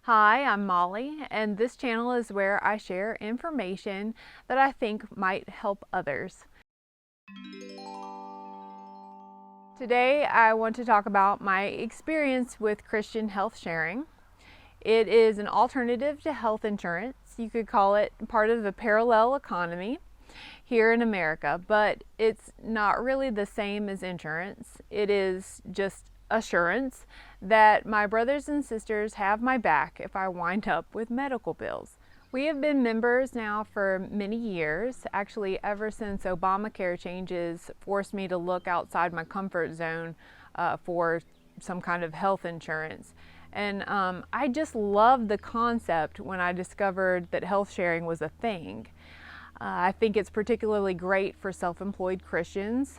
Hi, I'm Molly, and this channel is where I share information that I think might help others. Today, I want to talk about my experience with Christian health sharing. It is an alternative to health insurance. You could call it part of the parallel economy here in America, but it's not really the same as insurance. It is just assurance that my brothers and sisters have my back if I wind up with medical bills. We have been members now for many years, actually ever since Obamacare changes forced me to look outside my comfort zone for some kind of health insurance. And I just loved the concept when I discovered that health sharing was a thing. I think it's particularly great for self-employed Christians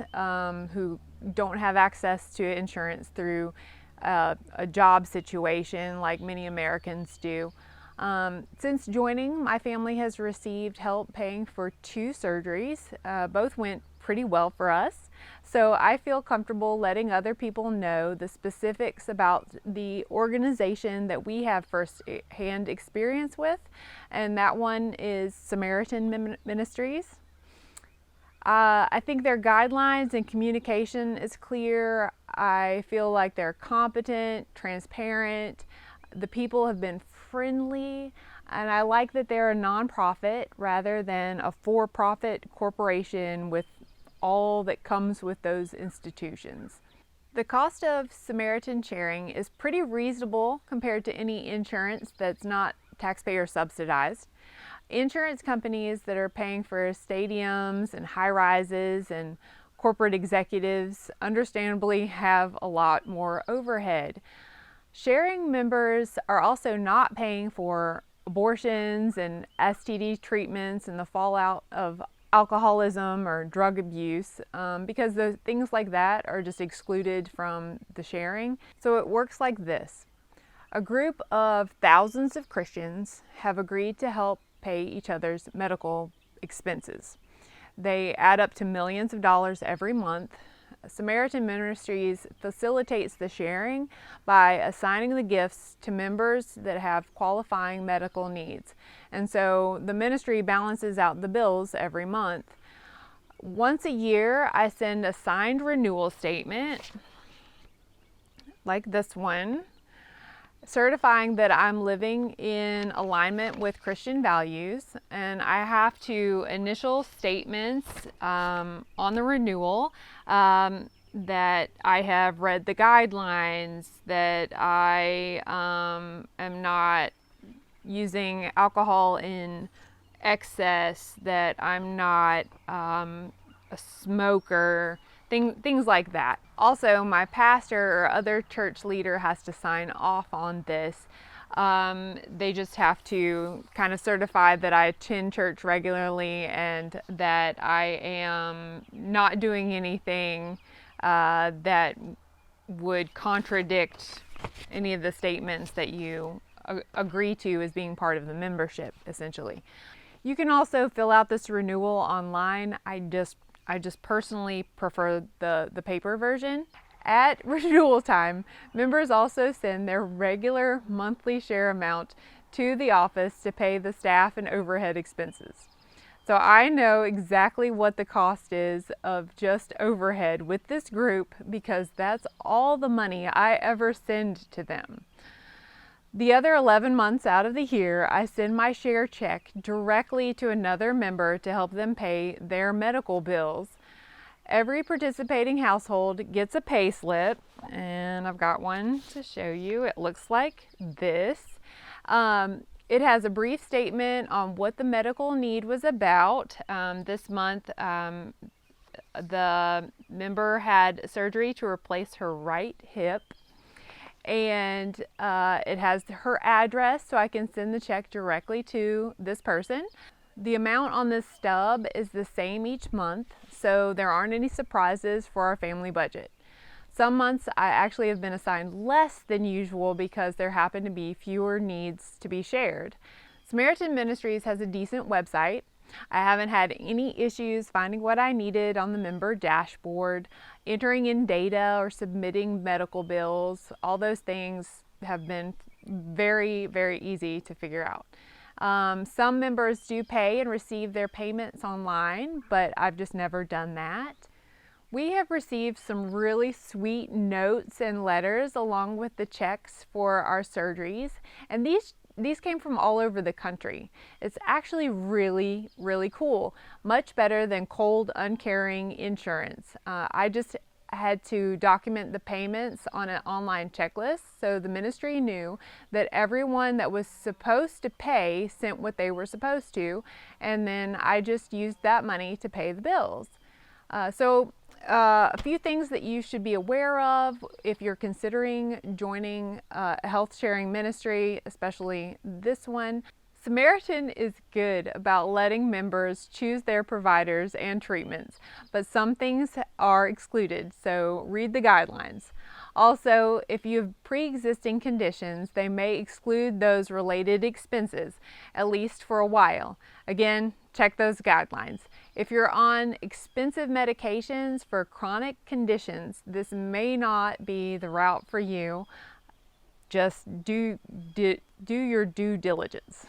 who don't have access to insurance through a job situation like many Americans do. Since joining, my family has received help paying for 2 surgeries. Both went pretty well for us. So I feel comfortable letting other people know the specifics about the organization that we have first-hand experience with, and that one is Samaritan Ministries. I think their guidelines and communication is clear. I feel like they're competent, transparent. The people have been friendly, and I like that they're a nonprofit rather than a for-profit corporation with all that comes with those institutions. The cost of Samaritan sharing is pretty reasonable compared to any insurance that's not taxpayer subsidized. Insurance companies that are paying for stadiums and high rises and corporate executives understandably have a lot more overhead. Sharing members are also not paying for abortions and STD treatments and the fallout of alcoholism or drug abuse because those things like that are just excluded from the sharing. So it works like this. A group of thousands of Christians have agreed to help pay each other's medical expenses. They add up to millions of dollars every month. Samaritan Ministries facilitates the sharing by assigning the gifts to members that have qualifying medical needs. And so the ministry balances out the bills every month. Once a year, I send a signed renewal statement, like this one, certifying that I'm living in alignment with Christian values, and I have to initial statements on the renewal that I have read the guidelines, that I am not using alcohol in excess, that I'm not a smoker, things like that. Also, my pastor or other church leader has to sign off on this. They just have to kind of certify that I attend church regularly and that I am not doing anything that would contradict any of the statements that you agree to as being part of the membership, essentially. You can also fill out this renewal online. I just personally prefer the paper version. At renewal time, members also send their regular monthly share amount to the office to pay the staff and overhead expenses. So I know exactly what the cost is of just overhead with this group because that's all the money I ever send to them. The other 11 months out of the year, I send my share check directly to another member to help them pay their medical bills. Every participating household gets a pay slip, and I've got one to show you. It looks like this. It has a brief statement on what the medical need was about. This month, the member had surgery to replace her right hip. And it has her address, so I can send the check directly to this person. The amount on this stub is the same each month, so there aren't any surprises for our family budget. Some months I actually have been assigned less than usual because there happen to be fewer needs to be shared. Samaritan Ministries has a decent website. I haven't had any issues finding what I needed on the member dashboard, entering in data or submitting medical bills. All those things have been very, very easy to figure out. Some members do pay and receive their payments online, but I've just never done that. We have received some really sweet notes and letters along with the checks for our surgeries, and these came from all over the country. It's actually really, really cool. Much better than cold, uncaring insurance. I just had to document the payments on an online checklist, so the ministry knew that everyone that was supposed to pay sent what they were supposed to, and then I just used that money to pay the bills. A few things that you should be aware of if you're considering joining a health sharing ministry, especially this one. Samaritan is good about letting members choose their providers and treatments, but some things are excluded, so read the guidelines. Also, if you have pre-existing conditions, they may exclude those related expenses, at least for a while. Again, check those guidelines. If you're on expensive medications for chronic conditions, this may not be the route for you. Just do your due diligence.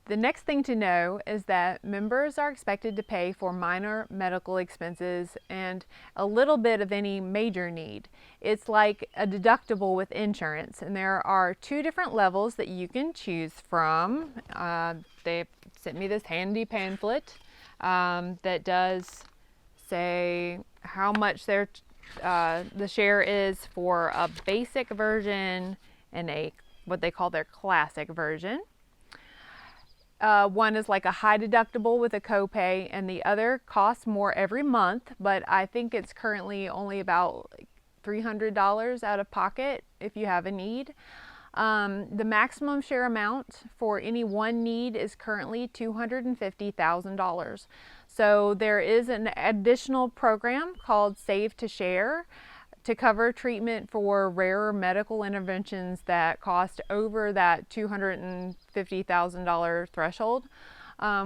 The next thing to know is that members are expected to pay for minor medical expenses and a little bit of any major need. It's like a deductible with insurance, and there are 2 different levels that you can choose from. They sent me this handy pamphlet that does say how much the share is for a basic version and what they call their classic version. One is like a high deductible with a copay, and the other costs more every month, but I think it's currently only about $300 out of pocket if you have a need. The maximum share amount for any one need is currently $250,000. So there is an additional program called Save to Share to cover treatment for rarer medical interventions that cost over that $250,000 threshold.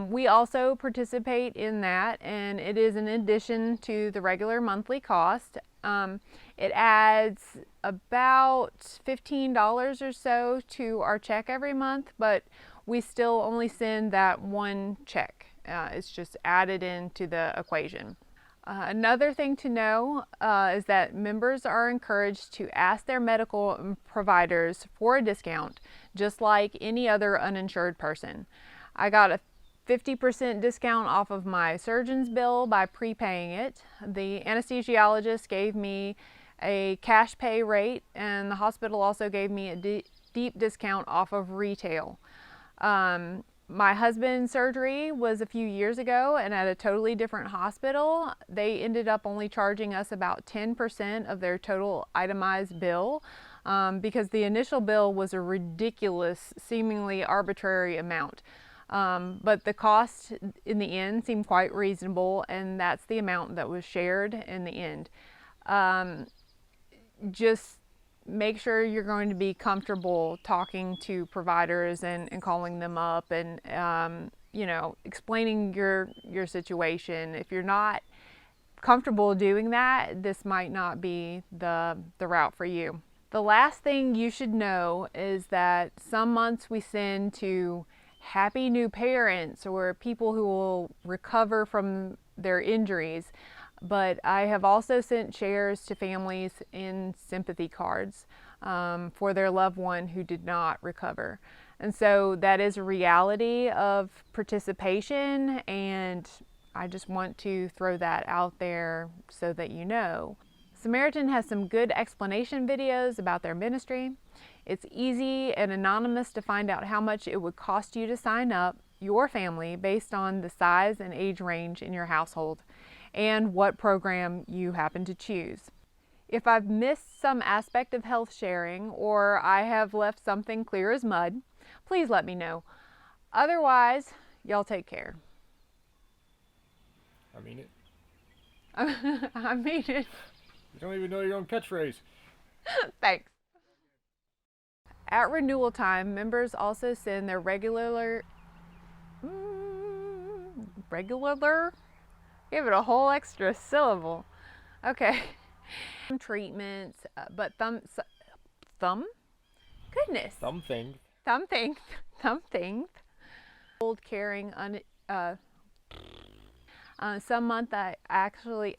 We also participate in that, and it is in addition to the regular monthly cost. It adds about $15 or so to our check every month, but we still only send that one check. It's just added into the equation. Another thing to know is that members are encouraged to ask their medical providers for a discount, just like any other uninsured person. I got a 50% discount off of my surgeon's bill by prepaying it. The anesthesiologist gave me a cash pay rate, and the hospital also gave me a deep discount off of retail. My husband's surgery was a few years ago and at a totally different hospital. They ended up only charging us about 10% of their total itemized bill because the initial bill was a ridiculous, seemingly arbitrary amount. But the cost in the end seemed quite reasonable, and that's the amount that was shared in the end. Just make sure you're going to be comfortable talking to providers and calling them up and explaining your situation. If you're not comfortable doing that, this might not be the route for you. The last thing you should know is that some months we send to happy new parents or people who will recover from their injuries. But I have also sent shares to families in sympathy cards for their loved one who did not recover. And so that is a reality of participation, and I just want to throw that out there so that you know. Samaritan has some good explanation videos about their ministry. It's easy and anonymous to find out how much it would cost you to sign up your family based on the size and age range in your household and what program you happen to choose. If I've missed some aspect of health sharing or I have left something clear as mud, please let me know. Otherwise, y'all take care. I mean it. I mean it. You don't even know your own catchphrase. Thanks. At renewal time, members also send their regular give it a whole extra syllable. Okay. Treatments, but Goodness. Something. Something. Old caring. Some month I actually